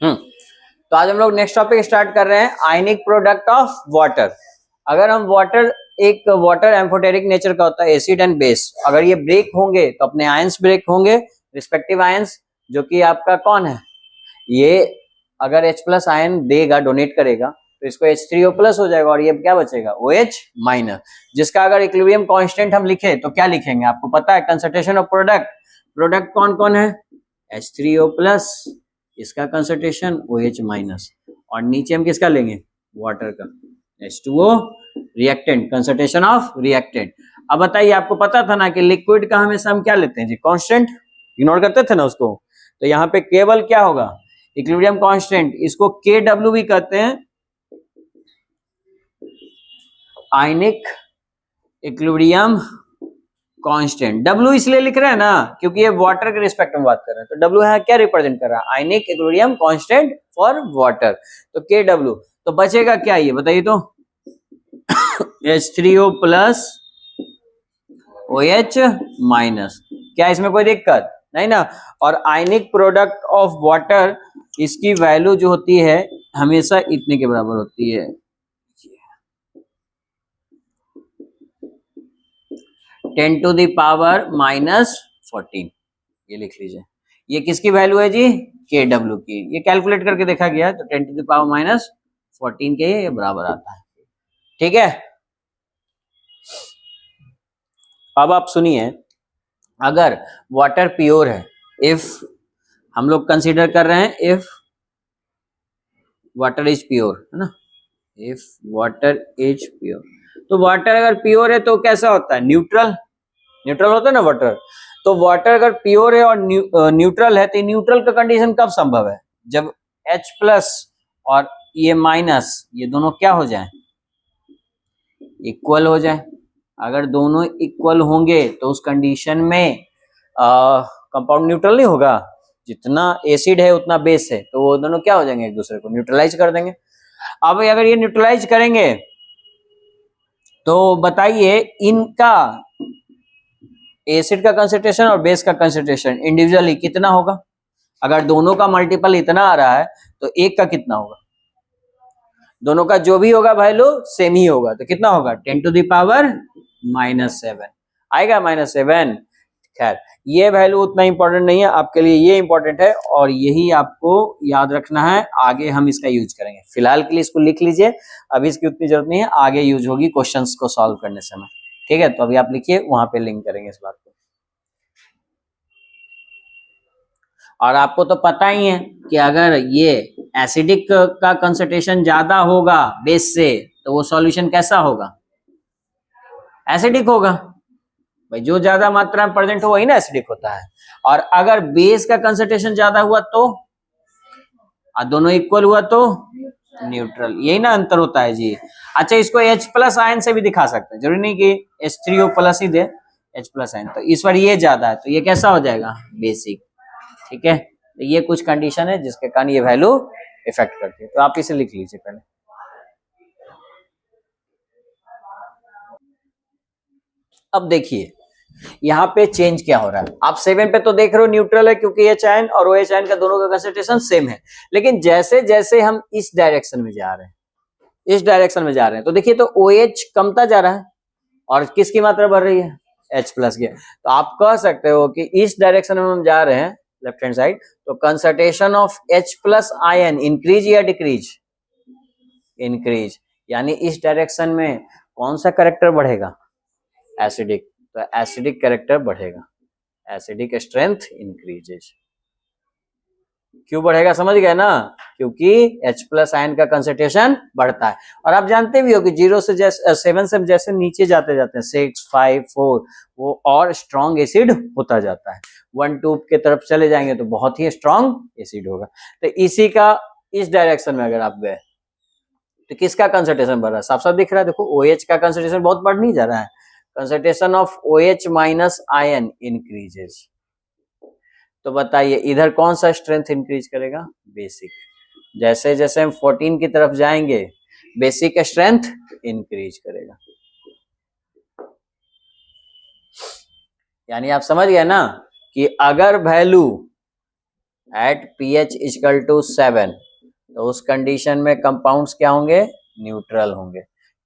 तो आज हम लोग नेक्स्ट टॉपिक स्टार्ट कर रहे हैं, आयनिक प्रोडक्ट ऑफ वाटर। अगर हम वाटर, एक वाटर एम्फोटेरिक नेचर का होता है, एसिड एंड बेस, अगर ये ब्रेक होंगे तो अपने आयंस ब्रेक होंगे, रिस्पेक्टिव आयंस, जो कि आपका कौन है ये, अगर H प्लस आयन देगा, डोनेट करेगा, तो इसको H3O प्लस हो जाएगा और ये क्या बचेगा OH माइनस, जिसका अगर इक्विलिब्रियम कांस्टेंट हम लिखे तो क्या लिखेंगे, आपको पता है, कंसंट्रेशन ऑफ प्रोडक्ट, प्रोडक्ट कौन कौन है, H3O प्लस, इसका कंसंट्रेशन OH माइनस, और नीचे हम किसका लेंगे, वाटर का, H2O, reactant, concentration of reactant. अब बताइए, आपको पता था ना कि लिक्विड का हमेशा हम क्या लेते हैं जी, कांस्टेंट, इग्नोर करते थे ना उसको, तो यहाँ पे केवल क्या होगा, इक्विलिब्रियम कांस्टेंट, इसको KW भी कहते हैं, आयनिक इक्विलिब्रियम कांस्टेंट। W इसलिए लिख रहे हैं ना क्योंकि ये वाटर के रिस्पेक्ट में बात कर रहे हैं, तो W है क्या रिप्रेजेंट कर रहा है, ionic equilibrium constant for water, तो KW। तो बचेगा क्या, ये बताइए तो H3O प्लस OH माइनस, क्या इसमें कोई दिक्कत नहीं ना। और आयनिक प्रोडक्ट ऑफ वाटर, इसकी वैल्यू जो होती है हमेशा इतने के बराबर होती है, 10 टू द पावर माइनस 14, ये लिख लीजिए। ये किसकी वैल्यू है जी, KW की, ये कैलकुलेट करके देखा गया है, तो 10 टू द पावर माइनस 14 के ये बराबर आता है, ठीक है। अब आप सुनिए, अगर वाटर प्योर है, इफ हम लोग कंसीडर कर रहे हैं, इफ वाटर इज प्योर, है ना, इफ वाटर इज प्योर, तो वाटर अगर प्योर है तो कैसा होता है, न्यूट्रल, न्यूट्रल होता है ना वाटर। तो वाटर अगर प्योर है और न्यूट्रल है, तो न्यूट्रल का कंडीशन कब संभव है, जब H प्लस और ये माइनस, ये दोनों क्या हो जाए, इक्वल हो जाए। अगर दोनों इक्वल होंगे तो उस कंडीशन में कंपाउंड न्यूट्रल नहीं होगा, जितना एसिड है उतना बेस है, तो वो दोनों क्या हो जाएंगे, एक दूसरे को न्यूट्रलाइज कर देंगे। अब अगर ये न्यूट्रलाइज करेंगे तो बताइए इनका एसिड का कंसंट्रेशन और बेस का कंसंट्रेशन इंडिविजुअली कितना होगा। अगर दोनों का मल्टीपल इतना आ रहा है तो एक का कितना होगा, दोनों का जो भी होगा वैल्यू सेम ही होगा, तो कितना होगा, 10 टू द पावर माइनस 7 आएगा, -7। खैर ये वैल्यू उतना इंपॉर्टेंट नहीं है आपके लिए, ये इंपॉर्टेंट है और यही आपको याद रखना है, आगे हम इसका यूज करेंगे। फिलहाल के लिए इसको लिख लीजिए, अभी इसकी उतनी जरूरत नहीं है, आगे यूज होगी क्वेश्चंस को सॉल्व करने समय, ठीक है। तो अभी आप लिखिए, वहां पे लिंक करेंगे इस बात को। और आपको तो पता ही है कि अगर ये एसिडिक का कंसंट्रेशन ज्यादा होगा बेस से, तो वो सॉल्यूशन कैसा होगा, एसिडिक होगा। भाई जो ज्यादा मात्रा में प्रेजेंट हो वही ना एसिडिक होता है। और अगर बेस का कंसंट्रेशन ज्यादा हुआ तो, और दोनों इक्वल हुआ तो न्यूट्रल, यही ना अंतर होता है जी। अच्छा, इसको H प्लस आयन से भी दिखा सकते हैं, जरूरी नहीं कि H3O प्लस ही दे, H प्लस आयन, तो इस बार ये ज्यादा है तो ये कैसा हो जाएगा, बेसिक, ठीक है। तो ये कुछ कंडीशन है जिसके कारण ये वैल्यू इफेक्ट करती है, तो आप इसे लिख लीजिए पहले। अब देखिए यहाँ पे चेंज क्या हो रहा है, आप 7 पे तो देख रहे हो न्यूट्रल है क्योंकि H आयन और OH आयन का दोनों का कंसंट्रेशन सेम है, लेकिन जैसे जैसे हम इस डायरेक्शन में जा रहे हैं, इस डायरेक्शन में जा रहे हैं, तो देखिए तो OH कमता जा रहा है और किसकी मात्रा बढ़ रही है, H प्लस की। तो आप कह सकते हो कि इस डायरेक्शन में हम जा रहे हैं, लेफ्ट हैंड साइड, तो concentration of H plus ion increase या डिक्रीज, इंक्रीज, यानी इस डायरेक्शन में कौन सा कैरेक्टर बढ़ेगा, एसिडिक, तो एसिडिक कैरेक्टर बढ़ेगा, एसिडिक स्ट्रेंथ इंक्रीजेज। क्यों बढ़ेगा, समझ गए ना, क्योंकि H प्लस आयन का कंसंट्रेशन बढ़ता है। और आप जानते भी हो कि 0 से जैसे 7 से जैसे नीचे जाते जाते हैं, 6, 5, 4, वो और स्ट्रॉन्ग एसिड होता जाता है, 1, 2 के तरफ चले जाएंगे तो बहुत ही स्ट्रॉन्ग एसिड होगा। तो इसी का इस डायरेक्शन में अगर आप गए तो किसका कंसंट्रेशन बढ़ रहा है, साफ साफ दिख रहा है, देखो OH का कंसंट्रेशन बहुत बढ़ नहीं जा रहा है, concentration of OH minus ion increases. तो बताइए इधर कौन सा स्ट्रेंथ इंक्रीज करेगा, बेसिक। जैसे जैसे हम 14 की तरफ जाएंगे बेसिक स्ट्रेंथ इंक्रीज करेगा, यानी आप समझ गए ना कि अगर value at pH equal to 7, तो उस कंडीशन में कंपाउंड्स क्या होंगे, न्यूट्रल होंगे।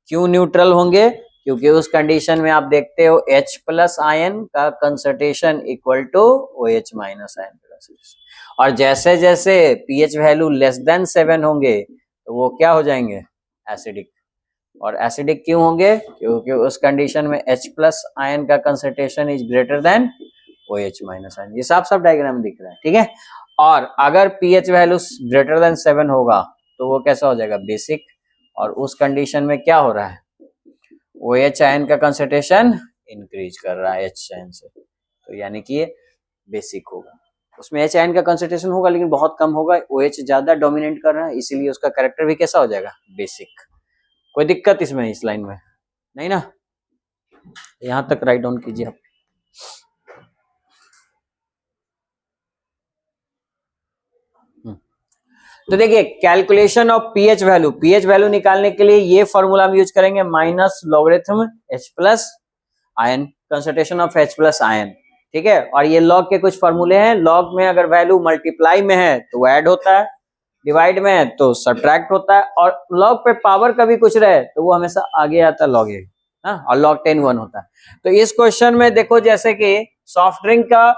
क्यों न्यूट्रल होंगे, क्योंकि उस कंडीशन में आप देखते हो H प्लस आयन का concentration equal to OH minus ion का कंसंट्रेशन, और जैसे जैसे pH वैल्यू लेस देन 7 होंगे तो वो क्या हो जाएंगे, एसिडिक। और एसिडिक क्यों होंगे, क्योंकि उस कंडीशन में H प्लस आयन का concentration is greater than OH minus ion. ये साफ साफ डायग्राम में दिख रहा है, ठीक है। और अगर pH वैल्यू ग्रेटर देन 7 होगा तो वो कैसा हो जाएगा, बेसिक। और उस कंडीशन में क्या हो रहा है, OH आयन का कंसंट्रेशन इंक्रीज कर रहा है H आयन से, तो यानी कि ये बेसिक होगा। उसमें H आयन का कंसंट्रेशन होगा लेकिन बहुत कम होगा, OH ज्यादा डोमिनेट कर रहा है, इसीलिए उसका कैरेक्टर भी कैसा हो जाएगा, बेसिक। कोई दिक्कत इसमें, इस लाइन में नहीं ना, यहां तक राइट डाउन कीजिए आप। तो देखिए calculation of pH value, pH value निकालने के लिए ये फॉर्मूला हम यूज करेंगे, minus logarithm H plus ion, concentration of H plus ion, ठीक है। और ये लॉग के कुछ फॉर्मूले हैं, लॉग में अगर वैल्यू मल्टीप्लाई में है तो ऐड होता है, डिवाइड में है तो सब्ट्रैक्ट होता है, और लॉग पे पावर कभी कुछ रहे तो वो हमेशा आगे आता है लॉग ए, और लॉग 10 1 होता है। तो इस क्वेश्चन में देखो जैसे कि सॉफ्ट ड्रिंक का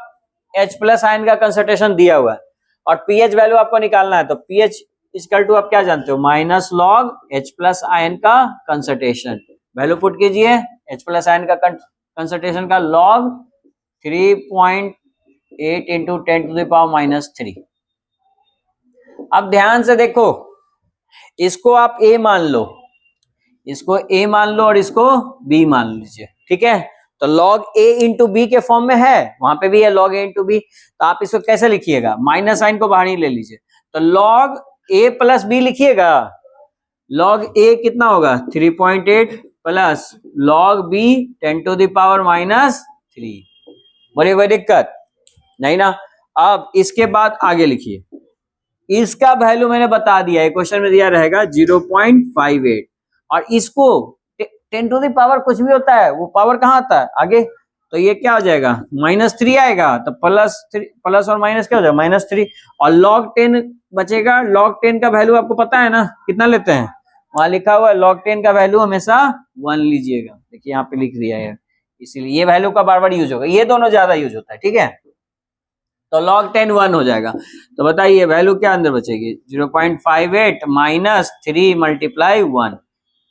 H प्लस आयन का कंसंट्रेशन दिया हुआ है और पीएच वैल्यू आपको निकालना है, तो पीएच इक्वल टू आप क्या जानते हो, minus log H plus ion का कंसंट्रेशन। वैल्यू पुट कीजिए, H प्लस आयन का कंसंट्रेशन का log 3.8 into 10 to the power minus 3। अब ध्यान से देखो, इसको आप A मान लो, इसको A मान लो और इसको B मान लीजिए, ठीक है। तो log A इंटू बी के फॉर्म में है, वहां पे भी है log A इंटू बी, तो आप इसको कैसे लिखिएगा, माइनस साइन को बाहर ही ले लीजिए, तो log A प्लस बी लिखिएगा। log A कितना होगा 3.8 plus log B 10 to the power minus 3। बड़ी कोई दिक्कत नहीं ना। अब इसके बाद आगे लिखिए, इसका वैल्यू मैंने बता दिया है, क्वेश्चन में दिया रहेगा 0.58, और इसको 10 टू द पावर कुछ भी होता है वो पावर कहाँ आता है आगे, तो ये क्या हो जाएगा -3 आएगा, तो प्लस और माइनस क्या हो जाएगा -3, और log 10 बचेगा। log 10 का वैल्यू आपको पता है ना कितना लेते हैं, वहां लिखा हुआ है log 10 का वैल्यू हमेशा 1 लीजिएगा, देखिए यहाँ पे लिख दिया है, इसीलिए ये वैल्यू का बार बार यूज होगा, ये दोनों ज्यादा यूज होता है, ठीक है। तो log 10 1 हो जाएगा, तो बताइए वैल्यू क्या अंदर बचेगी 0.58 माइनस 3 मल्टीप्लाई 1,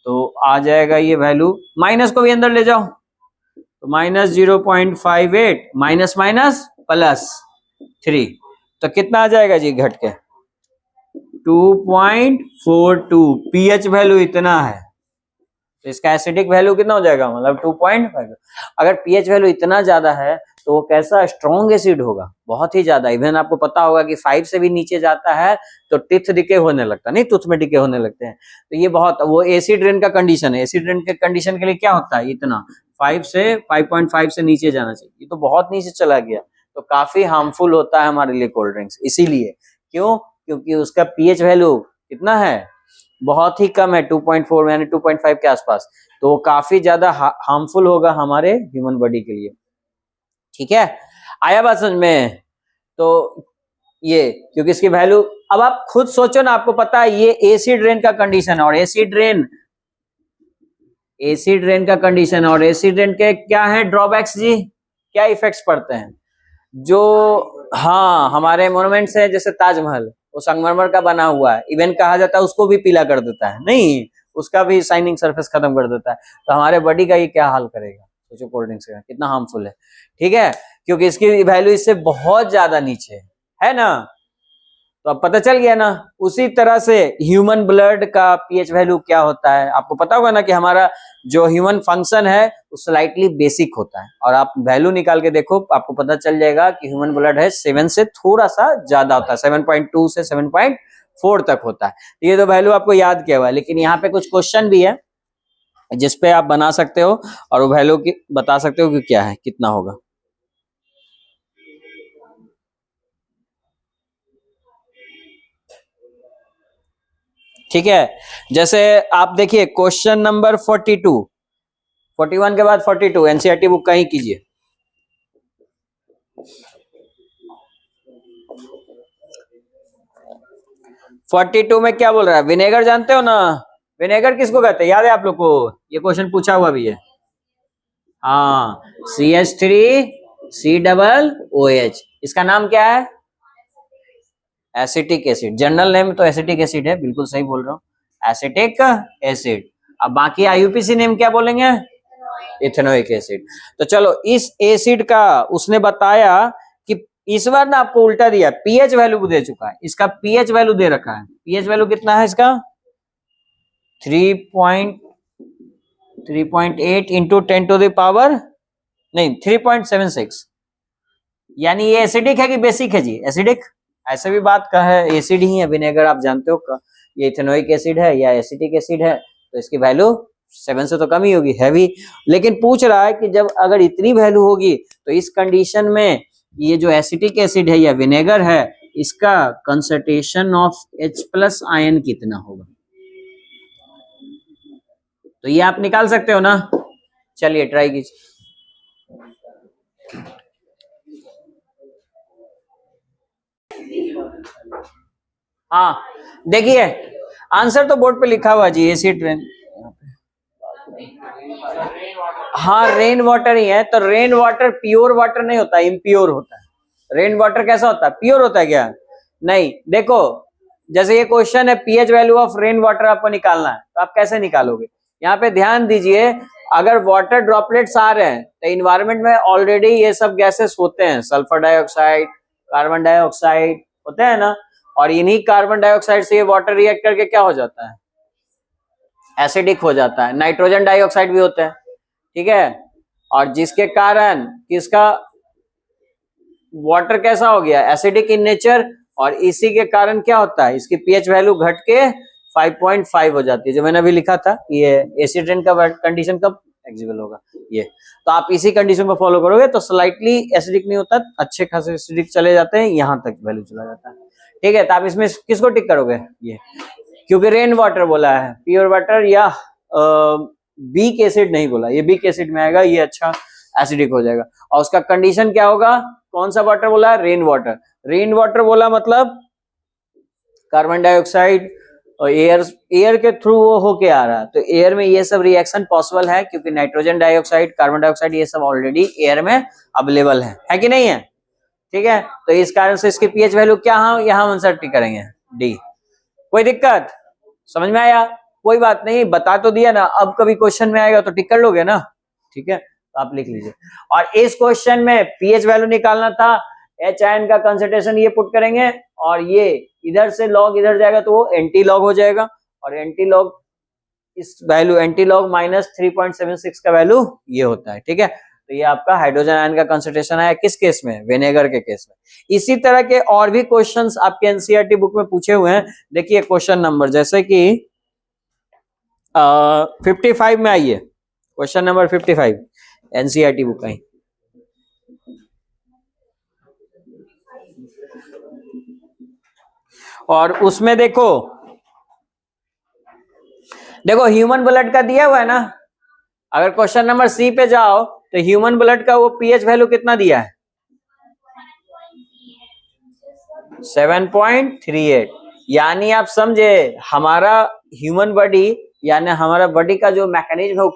तो आ जाएगा ये वैल्यू, माइनस को भी अंदर ले जाओ, तो माइनस 0.58 माइनस माइनस प्लस 3, तो कितना आ जाएगा जी घट के 2.42। पीएच वैल्यू इतना है तो इसका एसिडिक वैल्यू कितना हो जाएगा, मतलब 2.5। अगर पीएच वैल्यू इतना ज्यादा है तो वो कैसा स्ट्रॉन्ग एसिड होगा, बहुत ही ज्यादा। इवन आपको पता होगा कि 5 से भी नीचे जाता है तो टिथ डिके होने लगता है, नहीं टूथ में डिके होने लगते हैं, तो ये बहुत, वो एसिड रेन का कंडीशन है। एसिड रेन के कंडीशन के लिए क्या होता है, इतना 5 से 5.5 से नीचे जाना चाहिए, ये तो बहुत नीचे चला गया, तो काफी हार्मफुल होता है हमारे लिए कोल्ड ड्रिंक्स। इसीलिए क्यों, क्योंकि उसका पीएच वैल्यू कितना है, बहुत ही कम है, 2.4 यानी 2.5 के आसपास, तो वो काफी ज्यादा हार्मफुल होगा हमारे ह्यूमन बॉडी के लिए, ठीक है। आया बात समझ में, तो ये क्योंकि इसकी वैल्यू, अब आप खुद सोचो ना, आपको पता है ये एसिड रेन का कंडीशन है, और एसिड रेन का कंडीशन, और एसिड रेन के क्या है ड्रॉबैक्स जी, क्या इफेक्ट्स पड़ते हैं, जो हाँ हमारे मोन्यूमेंट्स है जैसे ताजमहल, वो संगमरमर का बना हुआ है, इवन कहा जाता है उसको भी पीला कर देता है, नहीं उसका भी शाइनिंग सरफेस खत्म कर देता है, तो हमारे बॉडी का ये क्या हाल करेगा, सोचो कोल्ड ड्रिंक्स का कितना हार्मफुल है, ठीक है, क्योंकि इसकी वैल्यू इससे बहुत ज्यादा नीचे है ना। तो अब पता चल गया ना। उसी तरह से ह्यूमन ब्लड का पीएच वैल्यू क्या होता है, आपको पता होगा ना कि हमारा जो ह्यूमन फंक्शन है वो स्लाइटली बेसिक होता है, और आप वैल्यू निकाल के देखो आपको पता चल जाएगा कि ह्यूमन ब्लड है 7 से थोड़ा सा ज्यादा होता है, 7.2 से 7.4 तक होता है। ये तो वैल्यू आपको याद किया हुआ है, लेकिन यहाँ पे कुछ क्वेश्चन भी है जिसपे आप बना सकते हो और वो वैल्यू की बता सकते हो कि क्या है, कितना होगा। ठीक है, जैसे आप देखिए क्वेश्चन नंबर 42, 41 के बाद 42 एनसीईआरटी बुक का ही कीजिए। 42 में क्या बोल रहा है? विनेगर जानते हो ना? विनेगर किसको कहते हैं, याद है आप लोग को? ये क्वेश्चन पूछा हुआ भी है। हाँ, CH3COOH, इसका नाम क्या है? Acetic acid. जनरल नेम तो एसिटिक एसिड है, बिल्कुल सही बोल रहा हूँ, एसिटिक एसिड। अब बाकी आईयूपीसी नेम क्या बोलेंगे? Ethanoic acid. तो चलो, इस एसिड का उसने बताया कि इस बार ना आपको उल्टा दिया, पीएच वैल्यू दे चुका है, इसका पीएच वैल्यू दे रखा है। पीएच वैल्यू कितना है इसका? 3.8 इंटू 10 टू द पावर, नहीं 3.76। यानी ये एसिडिक है कि बेसिक है जी? एसिडिक। ऐसे भी बात का है, एसिड ही है विनेगर, आप जानते हो ये इथेनोइक एसिड है या एसिटिक एसिड है, तो इसकी वैल्यू 7 से तो कम ही होगी, हैवी। लेकिन पूछ रहा है कि जब अगर इतनी वैल्यू होगी तो इस कंडीशन में ये जो एसिटिक एसिड है या विनेगर है, इसका कंसंट्रेशन ऑफ H+ आयन कितना होगा? तो ये आप निकाल सकते हो ना? चलिए ट्राई कीजिए। हाँ देखिए, आंसर तो बोर्ड पे लिखा हुआ जी, एसिड ट्रेन। हाँ, रेन वाटर ही है। तो रेन वाटर प्योर वाटर नहीं होता, इम्प्योर होता है। रेन वाटर कैसा होता है? प्योर होता है क्या? नहीं। देखो, जैसे ये क्वेश्चन है pH value of rain water आपको निकालना है, तो आप कैसे निकालोगे? यहाँ पे ध्यान दीजिए, अगर वाटर ड्रॉपलेट्स आ रहे हैं तो इन्वायरमेंट में ऑलरेडी ये सब गैसेस होते हैं, सल्फर डाइऑक्साइड, कार्बन डाइऑक्साइड होते हैं ना, और इन्हीं कार्बन डाइऑक्साइड से ये वाटर रिएक्ट करके क्या हो जाता है? एसिडिक हो जाता है। नाइट्रोजन डाइऑक्साइड भी होता है, ठीक है, और जिसके कारण किसका वाटर कैसा हो गया? Acidic in nature. और इसी के कारण क्या होता है? इसकी पीएच वैल्यू घट के 5.5 हो जाती है, जो मैंने अभी लिखा था। ये एसिड रेन का कंडीशन कब एग्जिबल होगा? ये तो आप इसी कंडीशन को फॉलो करोगे तो स्लाइटली एसिडिक नहीं होता, अच्छे खासे एसिडिक चले जाते हैं, यहां तक वैल्यू चला जाता है, ठीक है। तो आप इसमें किसको टिक करोगे? ये, क्योंकि रेन वाटर बोला है, प्योर वाटर या वीक एसिड नहीं बोला, ये वीक एसिड में आएगा, ये अच्छा एसिडिक हो जाएगा। और उसका कंडीशन क्या होगा? कौन सा वाटर बोला? Rain water. रेन वाटर बोला मतलब कार्बन डाइऑक्साइड और एयर के थ्रू वो होके आ रहा है, तो एयर में ये सब रिएक्शन पॉसिबल है, क्योंकि नाइट्रोजन डाइऑक्साइड, कार्बन डाइऑक्साइड ये सब ऑलरेडी एयर में अवेलेबल है कि नहीं है? ठीक है, तो इस कारण से इसकी पीएच वैल्यू क्या है, यहाँ आंसर टिक करेंगे डी। कोई दिक्कत? समझ में आया? कोई बात नहीं, बता तो दिया ना, अब कभी क्वेश्चन में आएगा तो टिक कर लोगे ना, ठीक है। तो आप लिख लीजिए। और इस क्वेश्चन में पीएच वैल्यू निकालना था, एच आयन का कंसंट्रेशन ये पुट करेंगे, और ये इधर से लॉग इधर जाएगा तो वो एंटी लॉग हो जाएगा, और एंटी लॉग इस वैल्यू एंटी लॉग -3.76 का वैल्यू ये होता है, ठीक है। तो ये आपका हाइड्रोजन आयन का कंसंट्रेशन आया किस केस में? विनेगर के केस में। इसी तरह के और भी क्वेश्चंस आपके एनसीईआरटी बुक में पूछे हुए हैं। देखिए क्वेश्चन नंबर, जैसे कि 55 में आइए, क्वेश्चन नंबर 55 एनसीईआरटी बुक का। और उसमें देखो ह्यूमन ब्लड का दिया हुआ है ना। अगर क्वेश्चन नंबर सी पे जाओ तो ह्यूमन ब्लड का वो पीएच वैल्यू कितना दिया है? 7.38। यानी आप समझे, हमारा ह्यूमन बॉडी यानी हमारा बॉडी का जो मैकेनिज्म है वो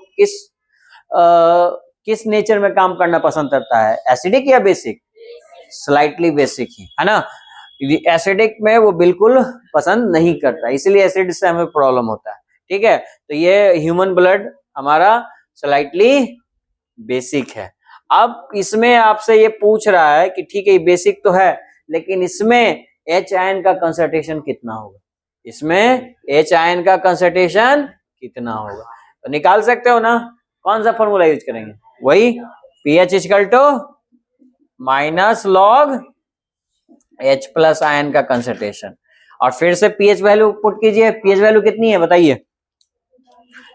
किस नेचर में काम करना पसंद करता है? एसिडिक या बेसिक? स्लाइटली बेसिक ही है ना। एसिडिक में वो बिल्कुल पसंद नहीं करता, इसीलिए एसिड से हमें प्रॉब्लम होता है, ठीक है। तो ये ह्यूमन ब्लड हमारा स्लाइटली बेसिक है। अब इसमें आपसे ये पूछ रहा है कि ठीक है ये बेसिक तो है, लेकिन इसमें एच आयन का कंसंट्रेशन कितना होगा? इसमें एच आयन का कंसंट्रेशन कितना होगा? तो निकाल सकते हो ना। कौन सा फॉर्मूला यूज करेंगे? वही pH equal to minus log H+ ion का कंसंट्रेशन। और फिर से पीएच वैल्यू पुट कीजिए। पीएच वैल्यू कितनी है बताइए?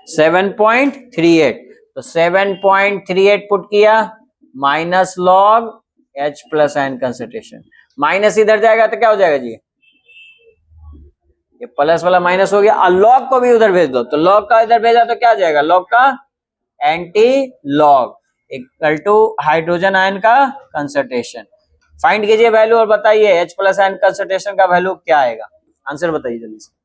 7.38। तो 7.38 पुट किया, minus log H+ ion concentration. Minus इधर जाएगा तो क्या हो जाएगा जी? ये प्लस वाला माइनस हो गया, और लॉग को भी उधर भेज दो, तो लॉग का इधर भेजा तो क्या जाएगा? लॉग का anti log equal to hydrogen ion का कंसंट्रेशन। फाइंड कीजिए वैल्यू और बताइए H+ आयन कंसंट्रेशन का वैल्यू क्या आएगा? आंसर बताइए जल्दी से।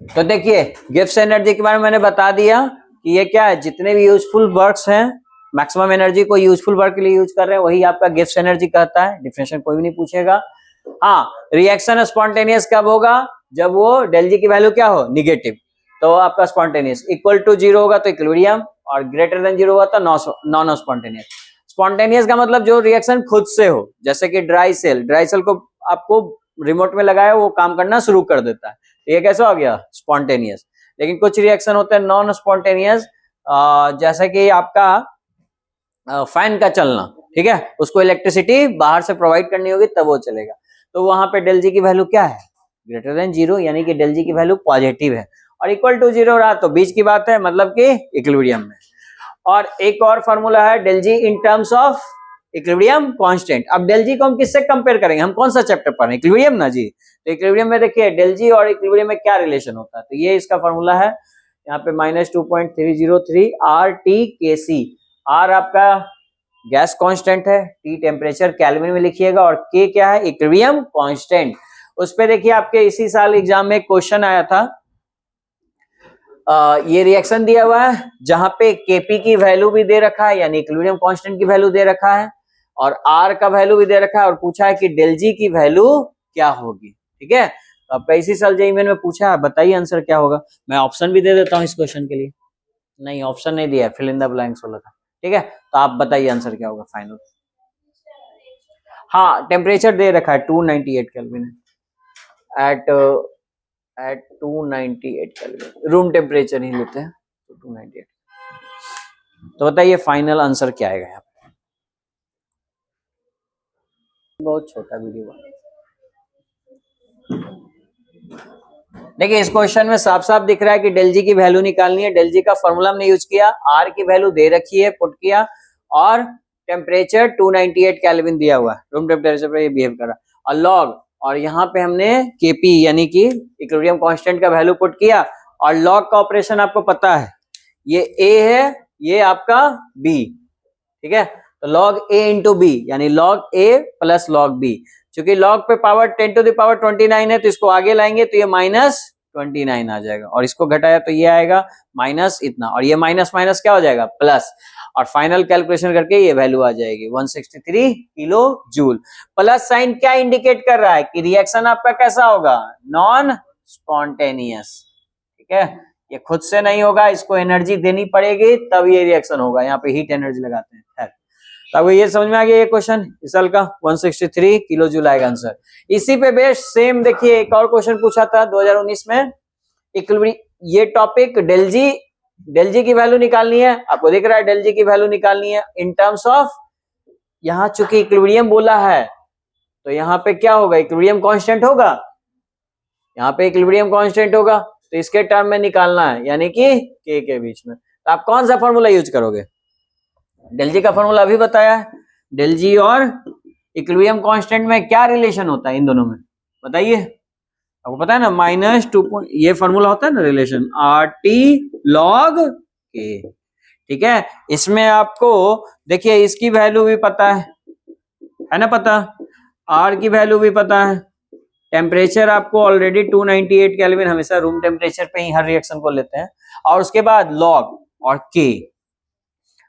तो देखिए गिब्स एनर्जी के बारे में मैंने बता दिया कि ये क्या है, जितने भी यूजफुल वर्क्स हैं, मैक्सिमम एनर्जी को यूजफुल वर्क के लिए यूज कर रहे हैं, वही आपका गिब्स एनर्जी कहता है। डिफिनेशन कोई भी नहीं पूछेगा। हाँ, रिएक्शन स्पॉन्टेनियस कब होगा? जब वो डेल जी की वैल्यू क्या हो, निगेटिव, तो आपका स्पॉन्टेनियस इक्वल टू 0 होगा तो इक्विलिब्रियम, और ग्रेटर देन 0 होगा तो नॉन स्पॉन्टेनियस। स्पॉन्टेनियस का मतलब जो रिएक्शन खुद से हो, जैसे कि ड्राई सेल को आपको रिमोट में लगाया, वो काम करना शुरू कर देता है, ये कैसा हो गया, स्पॉन्टेनियस। लेकिन कुछ रिएक्शन होते हैं नॉन स्पॉन्टेनियस, जैसे कि आपका फैन का चलना, ठीक है, उसको इलेक्ट्रिसिटी बाहर से प्रोवाइड करनी होगी तब वो चलेगा। तो वहां पे डेल जी की वैल्यू क्या है, ग्रेटर देन 0, यानी कि डेल जी की वैल्यू पॉजिटिव है, और इक्वल टू 0 रहा तो बीच की बात है, मतलब कि इक्विलिब्रियम में। और एक और फॉर्मूला है del G in terms of equilibrium constant. अब डेल जी को हम किससे कंपेयर करेंगे, हम कौन सा चैप्टर पढ़ रहे हैं, इक्विलिब्रियम ना जी। तो इक्विलिब्रियम में देखिए डेल जी और इक्विलिब्रियम में क्या रिलेशन होता है, तो ये इसका फॉर्मूला है यहाँ पे -2.303 RT/Kc। आर आपका गैस कांस्टेंट है, टी टेम्परेचर केल्विन में लिखिएगा, और के क्या है, इक्विलिब्रियम कांस्टेंट। उस पे देखिए आपके इसी साल एग्जाम में क्वेश्चन आया था, ये रिएक्शन दिया हुआ है जहां पे केपी की वैल्यू भी दे रखा है, यानी इक्विलिब्रियम कांस्टेंट की वैल्यू दे रखा है, और आर का वैल्यू भी दे रखा है, और पूछा है कि डेल जी की वैल्यू क्या होगी, ठीक है। तो आपका इसी साल जेईई में पूछा है, बताइए आंसर क्या होगा। मैं ऑप्शन भी दे देता हूँ इस क्वेश्चन के लिए, नहीं ऑप्शन नहीं दिया है, फिल इन द ब्लैंक्स बोला था, ठीक है। तो आप बताइए आंसर क्या होगा फाइनल। हाँ, टेम्परेचर दे रखा है 298 kelvin at 298 kelvin, room temperature ही लेते हैं, तो 298। तो बताइए फाइनल आंसर क्या आएगा यहाँ पे। बहुत छोटा वीडियो। देखिए इस क्वेश्चन में साफ साफ दिख रहा है कि डेल जी की वैल्यू निकालनी है। डेल जी का फॉर्मूला हमने यूज किया, आर की वैल्यू दे रखी है, पुट किया, और टेम्परेचर 298 केल्विन दिया हुआ है, रूम टेम्परेचर पे ये बिहेव कर रहा है, और लॉग, और यहाँ पे हमने केपी यानी कि इक्विलिब्रियम कांस्टेंट का वैल्यू पुट किया, और लॉग का ऑपरेशन आपको पता है, ये ए है, ये आपका बी, ठीक है। तो लॉग ए इंटू बी, यानी लॉग ए प्लस लॉग बी। चूंकि लॉग पे पावर 10⁻29 है, तो इसको आगे लाएंगे तो ये -29 आ जाएगा, और इसको घटाया तो ये आएगा माइनस इतना, और ये माइनस माइनस क्या हो जाएगा, प्लस, और फाइनल कैलकुलेशन करके ये वैल्यू आ जाएगी 163 किलो जूल। प्लस साइन क्या इंडिकेट कर रहा है कि रिएक्शन आपका कैसा होगा, नॉन स्पॉन्टेनियस, ठीक है। ये खुद से नहीं होगा, इसको एनर्जी देनी पड़ेगी तब ये रिएक्शन होगा, यहाँ पे हीट एनर्जी लगाते हैं। खैर, तो अब ये समझ में आ गया ये क्वेश्चन, इस साल का 163 किलो जूल आएगा आंसर। इसी पे बेस्ड सेम देखिए एक और क्वेश्चन पूछा था 2019 में, ये टॉपिक डेल जी की वैल्यू निकालनी है, आपको दिख रहा है डेल जी की वैल्यू निकालनी है इन टर्म्स ऑफ, यहाँ चूंकि इक्विलिब्रियम बोला है तो यहाँ पे क्या होगा, इक्विलिब्रियम कांस्टेंट होगा, यहाँ पे इक्विलिब्रियम कांस्टेंट होगा, तो इसके टर्म में निकालना है, यानी कि के बीच में। तो आप कौन सा फॉर्मूला यूज करोगे, डेल जी का फॉर्मूला अभी बताया है, डेल जी और इक्विलिब्रियम कांस्टेंट में क्या रिलेशन होता है इन दोनों में, बताइए। आपको पता है ना, -2, ये फॉर्मूला होता है ना रिलेशन, RT log K, ठीक है। इसमें आपको देखिए इसकी वैल्यू भी पता है ना, पता, आर की वैल्यू भी पता है, टेम्परेचर आपको ऑलरेडी 298 केल्विन, हमेशा रूम टेम्परेचर पे ही हर रिएक्शन को लेते हैं, और उसके बाद लॉग और के।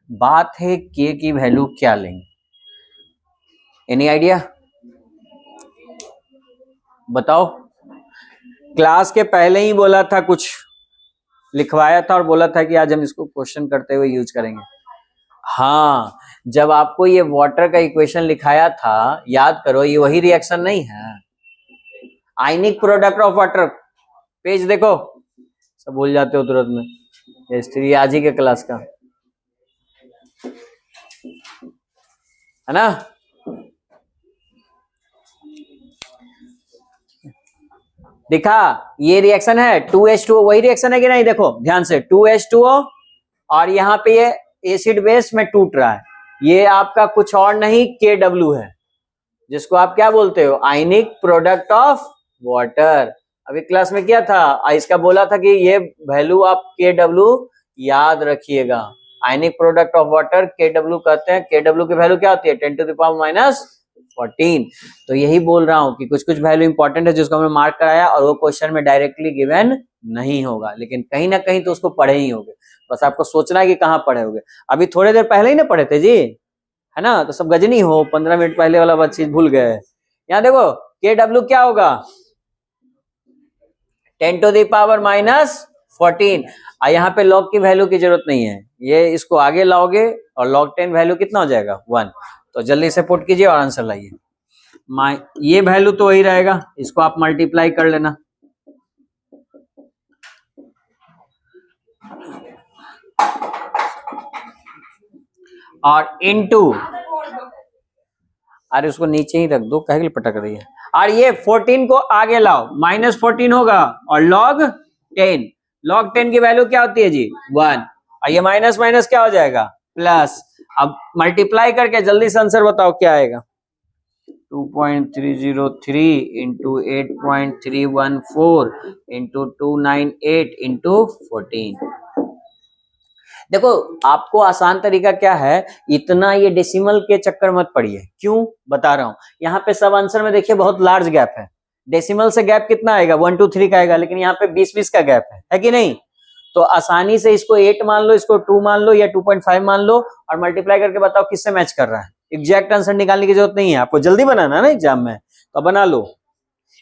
बात है के की वैल्यू क्या लेंगे, एनी आइडिया, बताओ। क्लास के पहले ही बोला था, कुछ लिखवाया था और बोला था कि आज हम इसको क्वेश्चन करते हुए यूज करेंगे। हाँ, जब आपको ये वाटर का इक्वेशन लिखाया था, याद करो, ये वही रिएक्शन नहीं है, ionic product of water, page देखो, सब भूल जाते हो तुरंत में, हिस्ट्री आज ही के क्लास का है ना। दिखा, ये रिएक्शन है 2H2O, वही रिएक्शन है कि नहीं, देखो ध्यान से, 2H2O, और यहाँ पे ये एसिड बेस में टूट रहा है, ये आपका कुछ और नहीं KW है, जिसको आप क्या बोलते हो, आयनिक प्रोडक्ट ऑफ वाटर। अभी क्लास में क्या था, इसका बोला था कि ये वैल्यू आप KW याद रखिएगा, ionic product of water KW कहते हैं। KW की वैल्यू क्या होती है 10 to the power minus 14। तो यही बोल रहा हूं कि कुछ कुछ वैल्यू इंपॉर्टेंट है जिसको हमने मार्क कराया और वो क्वेश्चन में डायरेक्टली गिवन नहीं होगा, लेकिन कहीं ना कहीं तो उसको पढ़े ही होंगे। बस आपको सोचना है कि कहाँ पढ़े होंगे। अभी थोड़ी देर पहले ही ना पढ़े थे जी, है ना, तो सब गजनी हो 15 मिनट पहले वाला चीज भूल गए। यहाँ देखो KW क्या होगा 10 to the power minus 14। यहाँ पे log की वैल्यू की जरूरत नहीं है, ये इसको आगे लाओगे और log 10 वैल्यू कितना हो जाएगा 1। तो जल्दी से पुट कीजिए और आंसर लाइए। ये वैल्यू तो वही रहेगा, इसको आप मल्टीप्लाई कर लेना। और इनटू, अरे उसको नीचे ही रख दो, कहे के लिए पटक रही है। और ये 14 को आगे लाओ, -14 होगा और log 10, log 10 की वैल्यू क्या होती है जी 1, और ये माइनस माइनस क्या हो जाएगा प्लस। अब मल्टीप्लाई करके जल्दी से आंसर बताओ क्या आएगा। 2.303 इंटू 8.314 इंटू 298 इंटू 14। देखो आपको आसान तरीका क्या है, इतना ये डेसिमल के चक्कर मत पड़िए। क्यों बता रहा हूं, यहाँ पे सब आंसर में देखिए बहुत लार्ज गैप है। डेसिमल से गैप कितना आएगा 1 2 3 का आएगा, लेकिन यहाँ पे 20-20 का गैप है कि नहीं। तो आसानी से इसको 8 मान लो, इसको 2 मान लो या 2.5 मान लो और मल्टीप्लाई करके बताओ किससे मैच कर रहा है। एग्जैक्ट आंसर निकालने की जरूरत नहीं है, आपको जल्दी बनाना है ना एग्जाम में, तो बना लो।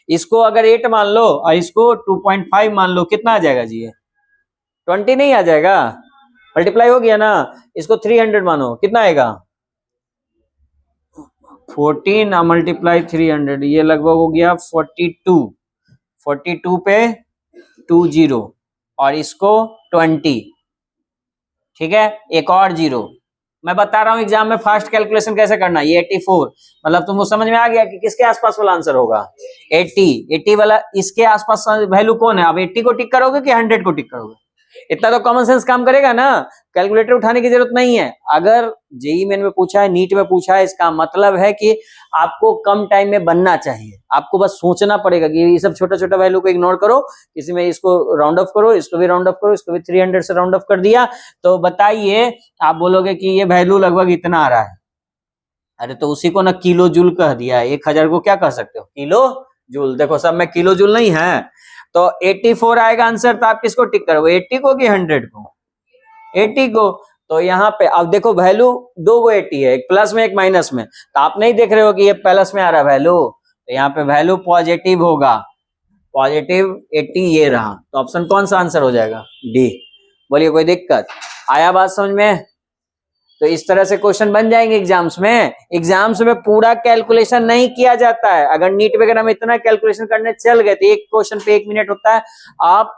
इसको अगर 8 मान लो और इसको 2.5 मान लो, कितना आ जाएगा जी ये 20 नहीं आ जाएगा, मल्टीप्लाई हो गया ना। इसको 300 मानो, कितना आएगा 14 मल्टीप्लाई 300, ये लगभग हो गया 42 पे 20 और इसको 20, ठीक है, एक और 0। मैं बता रहा हूं एग्जाम में फास्ट कैलकुलेशन कैसे करना। ये 84 मतलब तुमको समझ में आ गया कि किसके आसपास वाला आंसर होगा 80 वाला। इसके आसपास वैल्यू कौन है, अब 80 को टिक करोगे कि 100 को टिक करोगे। इतना तो कॉमन सेंस काम करेगा ना, कैलकुलेटर उठाने की जरूरत नहीं है। अगर जेईई मेन में पूछा है, नीट में पूछा है, इसका मतलब है कि आपको कम टाइम में बनना चाहिए। आपको बस सोचना पड़ेगा कि ये सब छोटा छोटा वैल्यू को इग्नोर करो, किसी में इसको राउंड ऑफ करो, इसको भी राउंड ऑफ करो, इसको भी 300 से राउंड ऑफ कर दिया, तो बताइए आप बोलोगे कि ये वैल्यू लगभग इतना आ रहा है। अरे तो उसी को ना किलो जूल कह दिया है, 1000 को क्या कह सकते हो किलो जूल। देखो सब में किलो जूल नहीं है, तो 84 आएगा आंसर। तो आप किसको टिक करोगे 80 को कि 100 को 80 को। तो यहाँ पे अब देखो वैल्यू 2 को 80 है, एक प्लस में एक माइनस में, तो आप नहीं देख रहे हो कि ये प्लस में आ रहा है वैल्यू, तो यहाँ पे वैल्यू पॉजिटिव होगा, पॉजिटिव 80 ये रहा। तो ऑप्शन कौन सा आंसर हो जाएगा डी। बोलिए कोई दिक्कत आया बात समझ में। तो इस तरह से क्वेश्चन बन जाएंगे एग्जाम्स में। एग्जाम्स में पूरा कैलकुलेशन नहीं किया जाता है। अगर नीट वगैरह में इतना कैलकुलेशन करने चल गए तो एक क्वेश्चन पे 1 मिनट होता है, आप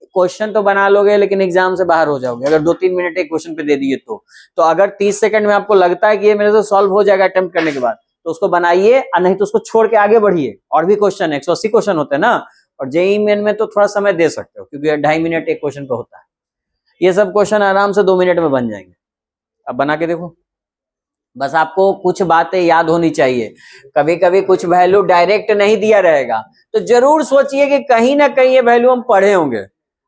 क्वेश्चन तो बना लोगे लेकिन एग्जाम से बाहर हो जाओगे अगर 2-3 मिनट एक क्वेश्चन पे दे दिए तो अगर 30 सेकंड में आपको लगता है कि ये मेरे से सॉल्व हो जाएगा अटेम्प्ट करने के बाद, तो उसको बनाइए, और नहीं तो उसको छोड़ के आगे बढ़िए। और भी क्वेश्चन 180 क्वेश्चन होते हैं ना, और जेईई मेन में तो थोड़ा समय दे सकते हो क्योंकि 2.5 मिनट एक क्वेश्चन पे होता है। ये सब क्वेश्चन आराम से 2 मिनट में बन जाएंगे। अब बना के देखो, बस आपको कुछ बातें याद होनी चाहिए। कभी कभी कुछ वैल्यू डायरेक्ट नहीं दिया रहेगा, तो जरूर सोचिए कि कहीं ना कहीं ये वैल्यू हम पढ़े होंगे।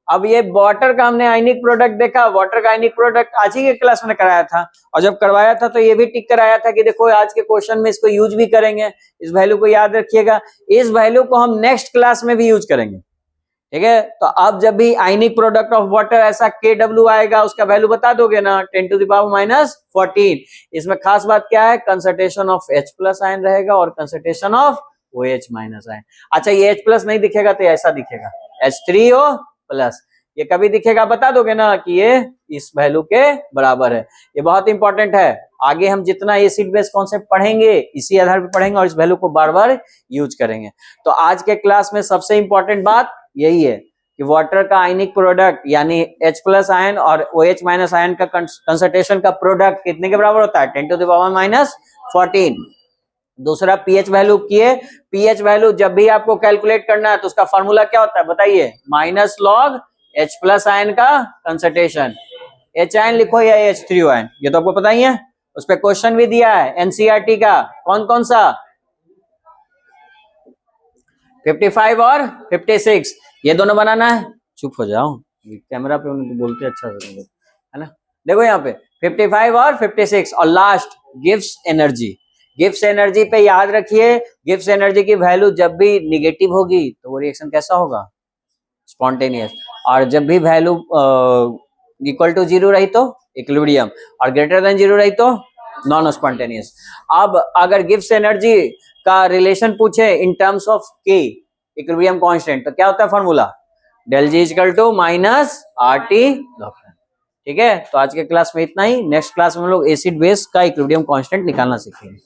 अब ये वाटर का हमने आयनिक प्रोडक्ट देखा, वाटर का आयनिक प्रोडक्ट आज ही के क्लास में कराया था, और जब करवाया था तो ये भी टिक कराया था कि देखो आज के क्वेश्चन में इसको यूज भी करेंगे, इस वैल्यू को याद रखिएगा। इस वैल्यू को हम नेक्स्ट क्लास में भी यूज करेंगे, ठीक है। तो अब जब भी आयनिक प्रोडक्ट ऑफ वाटर ऐसा KW आएगा, उसका वैल्यू बता दोगे ना 10 to the power -14। इसमें खास बात क्या है, कंसंट्रेशन ऑफ H+ आयन रहेगा और कंसंट्रेशन ऑफ OH- आयन। अच्छा ये H+ नहीं दिखेगा तो ऐसा दिखेगा H3O+। ये कभी दिखेगा बता दोगे ना कि ये इस वैल्यू के बराबर है। ये बहुत इंपॉर्टेंट है। आगे हम जितना एसिड बेस कॉन्सेप्ट पढ़ेंगे इसी आधार पर पढ़ेंगे और इस वैल्यू को बार बार यूज करेंगे। तो आज के क्लास में सबसे इंपॉर्टेंट बात यही है कि वाटर का आयनिक प्रोडक्ट यानी H+ आयन और OH- आयन का कंसंट्रेशन का प्रोडक्ट कितने के बराबर होता है 10 to the power -14। दूसरा पीएच वैल्यू किए, पीएच वैल्यू जब भी आपको कैलकुलेट करना है तो उसका फॉर्मूला क्या होता है बताइए, -log H+ आयन का कंसंट्रेशन। H आयन लिखो या H3O आयन, ये तो आपको पता ही है। उस पर क्वेश्चन भी दिया है एनसीईआरटी का, कौन कौन सा 55 और 56, ये दोनों बनाना है। चुप हो जाओ, कैमरा पे उन्हें तो बोलते अच्छा से लोग, है ना। देखो यहाँ पे 55 और 56 और last gives energy. Gives energy पे याद रखिए, गिव्स एनर्जी की वैल्यू जब भी निगेटिव होगी तो वो रिएक्शन कैसा होगा, स्पॉन्टेनियस। और जब भी वैल्यू इक्वल टू जीरो रही तो इक्विलिब्रियम, और ग्रेटर देन जीरो रही तो नॉन स्पॉन्टेनियस। अब अगर गिव्स एनर्जी का रिलेशन पूछे in terms of K equilibrium constant, तो क्या होता है formula, del G equal to minus R T. ठीक है, तो आज के क्लास में इतना ही। नेक्स्ट क्लास में हम लोग एसिड बेस का इक्विलिब्रियम कांस्टेंट निकालना सीखेंगे।